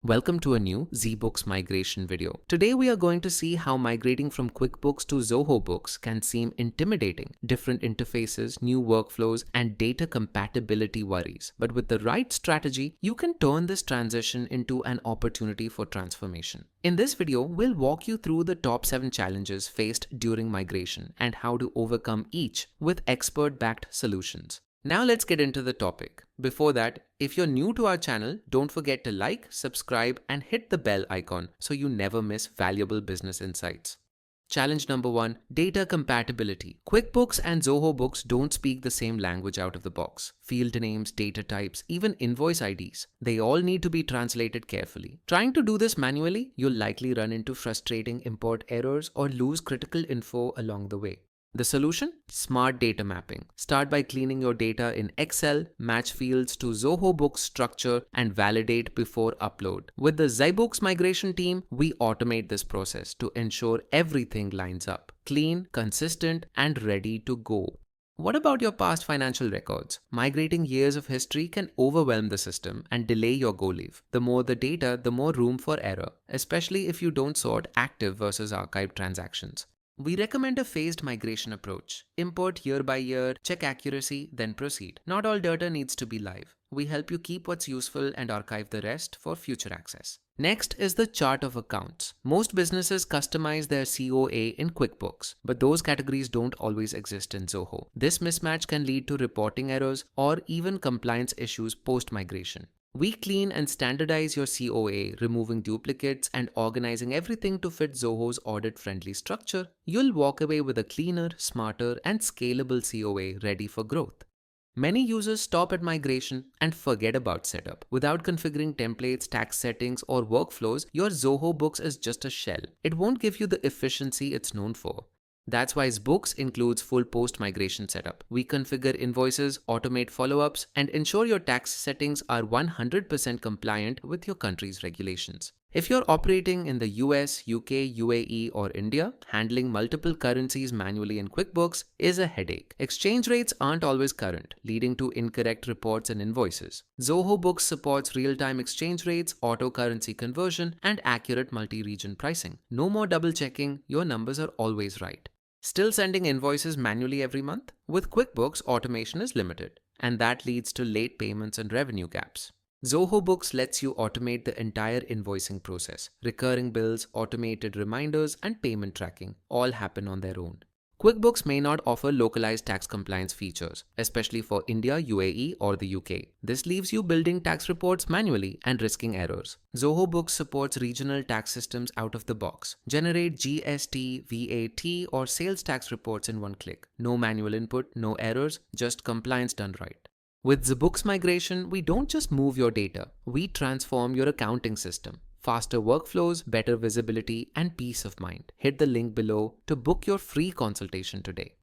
Welcome to a new ZBooks migration video. Today we are going to see how migrating from QuickBooks to Zoho Books can seem intimidating. Different interfaces, new workflows, and data compatibility worries. But with the right strategy, you can turn this transition into an opportunity for transformation. In this video, we'll walk you through the top 7 challenges faced during migration and how to overcome each with expert-backed solutions. Now let's get into the topic. Before that, if you're new to our channel, don't forget to like, subscribe, and hit the bell icon so you never miss valuable business insights. Challenge number 1, data compatibility. QuickBooks and Zoho Books don't speak the same language out of the box. Field names, data types, even invoice IDs. They all need to be translated carefully. Trying to do this manually, you'll likely run into frustrating import errors or lose critical info along the way. The solution? Smart data mapping. Start by cleaning your data in Excel, match fields to Zoho Books structure, and validate before upload. With the ZBooks migration team, we automate this process to ensure everything lines up. Clean, consistent, and ready to go. What about your past financial records? Migrating years of history can overwhelm the system and delay your go live. The more the data, the more room for error, especially if you don't sort active versus archived transactions. We recommend a phased migration approach. Import year by year, check accuracy, then proceed. Not all data needs to be live. We help you keep what's useful and archive the rest for future access. Next is the chart of accounts. Most businesses customize their COA in QuickBooks, but those categories don't always exist in Zoho. This mismatch can lead to reporting errors or even compliance issues post-migration. We clean and standardize your COA, removing duplicates and organizing everything to fit Zoho's audit-friendly structure. You'll walk away with a cleaner, smarter, and scalable COA ready for growth. Many users stop at migration and forget about setup. Without configuring templates, tax settings, or workflows, your Zoho Books is just a shell. It won't give you the efficiency it's known for. That's why Books includes full post-migration setup. We configure invoices, automate follow-ups, and ensure your tax settings are 100% compliant with your country's regulations. If you're operating in the US, UK, UAE, or India, handling multiple currencies manually in QuickBooks is a headache. Exchange rates aren't always current, leading to incorrect reports and invoices. Zoho Books supports real-time exchange rates, auto-currency conversion, and accurate multi-region pricing. No more double-checking, your numbers are always right. Still sending invoices manually every month? With QuickBooks, automation is limited, and that leads to late payments and revenue gaps. Zoho Books lets you automate the entire invoicing process. Recurring bills, automated reminders, and payment tracking all happen on their own. QuickBooks may not offer localized tax compliance features, especially for India, UAE, or the UK. This leaves you building tax reports manually and risking errors. Zoho Books supports regional tax systems out of the box. Generate GST, VAT, or sales tax reports in one click. No manual input, no errors, just compliance done right. With the Books migration, we don't just move your data, we transform your accounting system. Faster workflows, better visibility, and peace of mind. Hit the link below to book your free consultation today.